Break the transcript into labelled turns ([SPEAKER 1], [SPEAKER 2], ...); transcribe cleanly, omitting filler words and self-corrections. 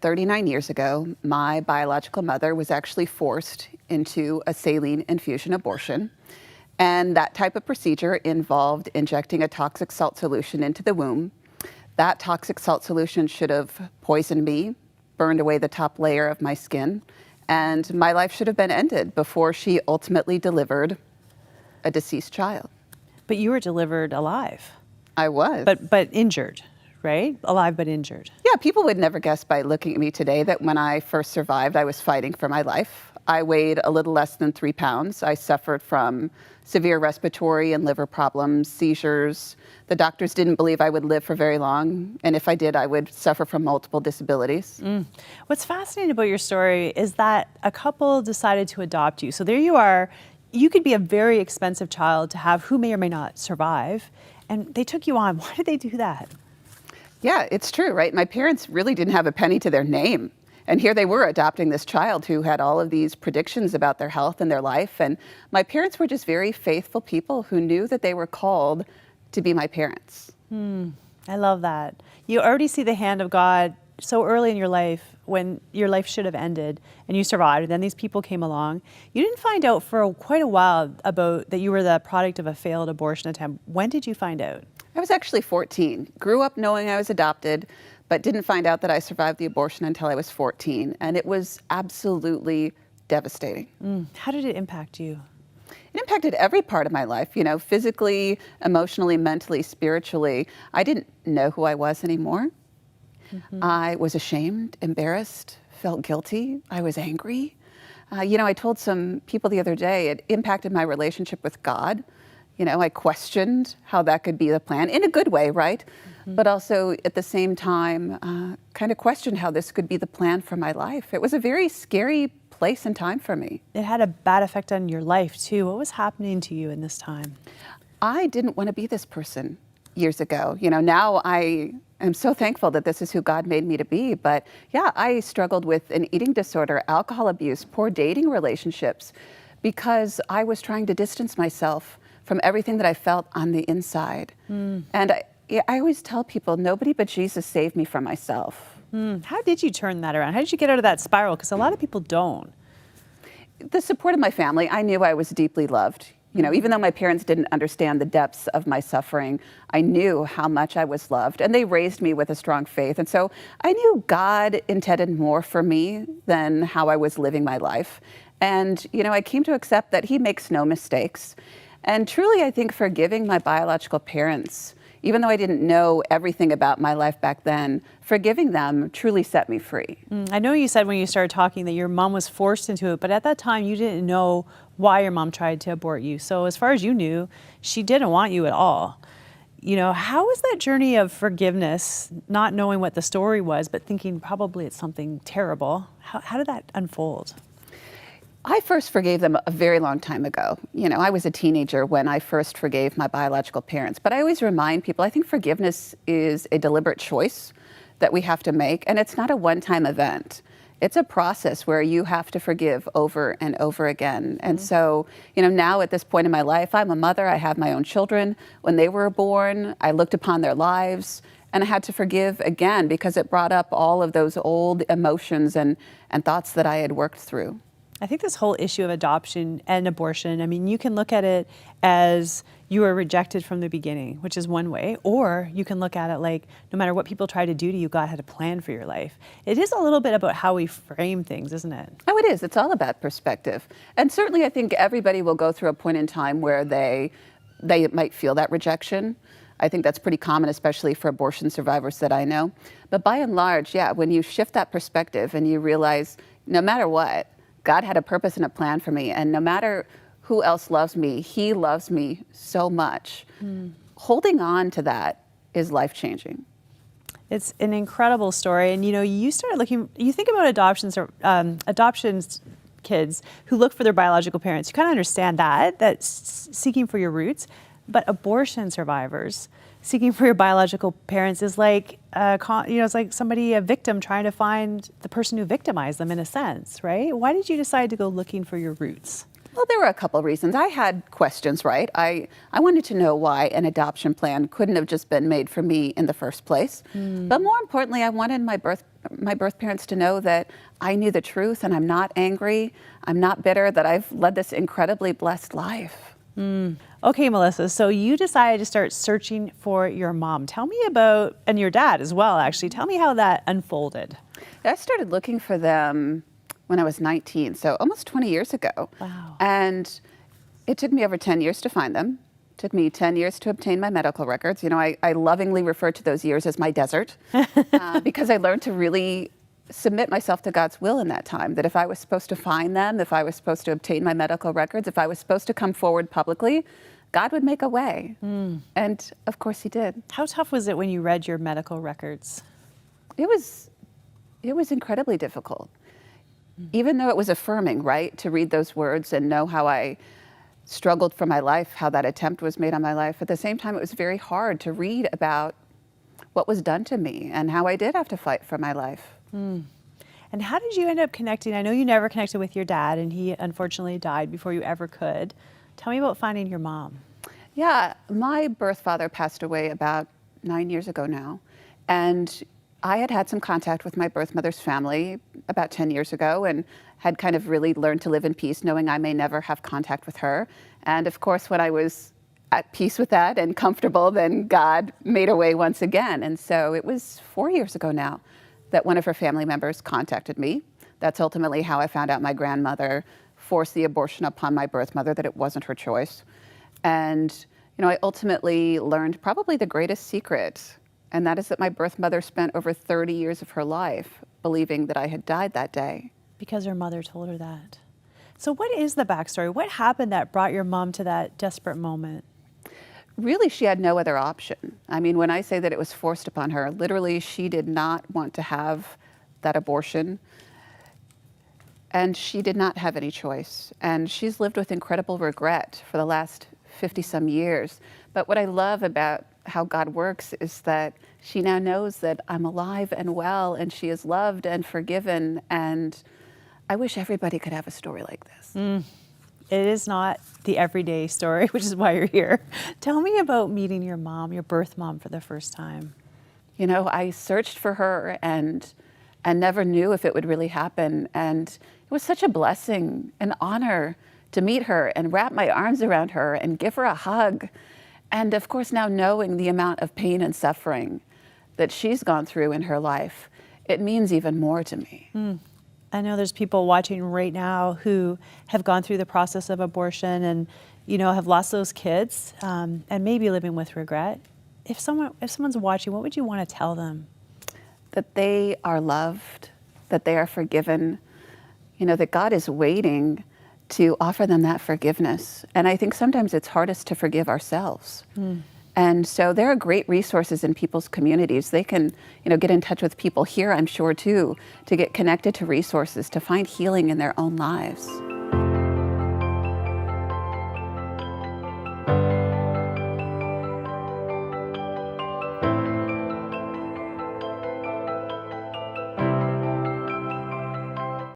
[SPEAKER 1] 39 years ago, my biological mother was actually forced into a saline infusion abortion. And that type of procedure involved injecting a toxic salt solution into the womb. That toxic salt solution should have poisoned me, burned away the top layer of my skin, and my life should have been ended before she ultimately delivered a deceased child.
[SPEAKER 2] But you were delivered alive.
[SPEAKER 1] I was.
[SPEAKER 2] But injured, right? Alive but injured.
[SPEAKER 1] Yeah, people would never guess by looking at me today that when I first survived, I was fighting for my life. I weighed a little less than 3 pounds. I suffered from severe respiratory and liver problems, seizures. The doctors didn't believe I would live for very long, and if I did, I would suffer from multiple disabilities.
[SPEAKER 2] What's fascinating about your story is that a couple decided to adopt you. So there you are. You could be a very expensive child to have who may or may not survive, and they took you on. Why did they do that?
[SPEAKER 1] Yeah, it's true, right? My parents really didn't have a penny to their name. And here they were adopting this child who had all of these predictions about their health and their life. And my parents were just very faithful people who knew that they were called to be my parents.
[SPEAKER 2] I love that. You already see the hand of God so early in your life when your life should have ended and you survived. And then these people came along. You didn't find out for quite a while about that you were the product of a failed abortion attempt. When did you find out?
[SPEAKER 1] I was actually 14. Grew up knowing I was adopted, but didn't find out that I survived the abortion until I was 14. And it was absolutely devastating.
[SPEAKER 2] How did it impact you?
[SPEAKER 1] It impacted every part of my life, you know, physically, emotionally, mentally, spiritually. I didn't know who I was anymore. I was ashamed, embarrassed, felt guilty. I was angry. You know, I told some people the other day, it impacted my relationship with God. You know, I questioned how that could be the plan, in a good way, right? But also at the same time, kind of questioned how this could be the plan for my life. It was a very scary place and time for me.
[SPEAKER 2] It had a bad effect on your life too. What was happening to you in this time?
[SPEAKER 1] I didn't want to be this person years ago. You know, now I am so thankful that this is who God made me to be. But yeah, I struggled with an eating disorder, alcohol abuse, poor dating relationships, because I was trying to distance myself from everything that I felt on the inside. And I always tell people, nobody but Jesus saved me from myself.
[SPEAKER 2] How did you turn that around? How did you get out of that spiral? Because a lot of people don't.
[SPEAKER 1] The support of my family. I knew I was deeply loved. You know, even though my parents didn't understand the depths of my suffering, I knew how much I was loved, and they raised me with a strong faith. And so I knew God intended more for me than how I was living my life. And, you know, I came to accept that He makes no mistakes. And truly, I think forgiving my biological parents, even though I didn't know everything about my life back then, forgiving them truly set me free.
[SPEAKER 2] I know you said when you started talking that your mom was forced into it, but at that time you didn't know why your mom tried to abort you. So as far as you knew, she didn't want you at all. You know, how was that journey of forgiveness, not knowing what the story was, but thinking probably it's something terrible? How did that unfold?
[SPEAKER 1] I first forgave them a very long time ago. You know, I was a teenager when I first forgave my biological parents. But I always remind people, I think forgiveness is a deliberate choice that we have to make, and it's not a one-time event. It's a process where you have to forgive over and over again. And so, you know, now at this point in my life, I'm a mother, I have my own children. When they were born, I looked upon their lives, and I had to forgive again because it brought up all of those old emotions and thoughts that I had worked through.
[SPEAKER 2] I think this whole issue of adoption and abortion, I mean, you can look at it as you were rejected from the beginning, which is one way, or you can look at it like no matter what people try to do to you, God had a plan for your life. It is a little bit about how we frame things, isn't it?
[SPEAKER 1] Oh, it is. It's all about perspective. And certainly I think everybody will go through a point in time where they might feel that rejection. I think that's pretty common, especially for abortion survivors that I know. But by and large, yeah, when you shift that perspective and you realize no matter what, God had a purpose and a plan for me, and no matter who else loves me, He loves me so much. Holding on to that is life-changing.
[SPEAKER 2] It's an incredible story, and you know, you started looking. You think about adoptions kids who look for their biological parents. You kind of understand that's seeking for your roots, but abortion survivors seeking for your biological parents is like, it's like a victim trying to find the person who victimized them in a sense, right? Why did you decide to go looking for your roots?
[SPEAKER 1] Well, there were a couple of reasons. I had questions, right? I wanted to know why an adoption plan couldn't have just been made for me in the first place. But more importantly, I wanted my birth my birth parents to know that I knew the truth and I'm not angry, I'm not bitter, that I've led this incredibly blessed life.
[SPEAKER 2] Okay, Melissa, so you decided to start searching for your mom. Tell me about, and your dad as well, actually. Tell me how that unfolded.
[SPEAKER 1] I started looking for them when I was 19, so almost 20 years ago.
[SPEAKER 2] Wow.
[SPEAKER 1] And it took me over 10 years to find them. It took me 10 years to obtain my medical records. You know, I lovingly refer to those years as my desert because I learned to really submit myself to God's will in that time, that if I was supposed to find them, if I was supposed to obtain my medical records, if I was supposed to come forward publicly, God would make a way. And of course he did.
[SPEAKER 2] How tough was it when you read your medical records?
[SPEAKER 1] It was incredibly difficult. Even though it was affirming, right, to read those words and know how I struggled for my life, how that attempt was made on my life, at the same time it was very hard to read about what was done to me and how I did have to fight for my life.
[SPEAKER 2] And how did you end up connecting? I know you never connected with your dad, and he unfortunately died before you ever could. Tell me about finding your mom.
[SPEAKER 1] Yeah, my birth father passed away about 9 years ago now. And I had had some contact with my birth mother's family about 10 years ago and had kind of really learned to live in peace, knowing I may never have contact with her. And of course, when I was at peace with that and comfortable, then God made a way once again. And so it was 4 years ago now that one of her family members contacted me. That's ultimately how I found out my grandmother forced the abortion upon my birth mother, that it wasn't her choice. And, you know, I ultimately learned probably the greatest secret, and that is that my birth mother spent over 30 years of her life believing that I had died that day.
[SPEAKER 2] Because her mother told her that. So what is the backstory? What happened that brought your mom to that desperate moment?
[SPEAKER 1] Really, she had no other option. I mean, when I say that it was forced upon her, literally, she did not want to have that abortion. And she did not have any choice. And she's lived with incredible regret for the last 50-some years. But what I love about how God works is that she now knows that I'm alive and well, and she is loved and forgiven. And I wish everybody could have a story like this.
[SPEAKER 2] It is not the everyday story, which is why you're here. Tell me about meeting your mom, your birth mom, for the first time.
[SPEAKER 1] You know, I searched for her and never knew if it would really happen. And it was such a blessing, an honor to meet her and wrap my arms around her and give her a hug. And of course, now knowing the amount of pain and suffering that she's gone through in her life, it means even more to me.
[SPEAKER 2] I know there's people watching right now who have gone through the process of abortion and, you know, have lost those kids and maybe living with regret. If someone's watching, what would you want to tell them?
[SPEAKER 1] That they are loved, that they are forgiven, you know, that God is waiting to offer them that forgiveness. And I think sometimes it's hardest to forgive ourselves. And so there are great resources in people's communities. They can, you know, get in touch with people here, I'm sure, too, to get connected to resources, to find healing in their own lives.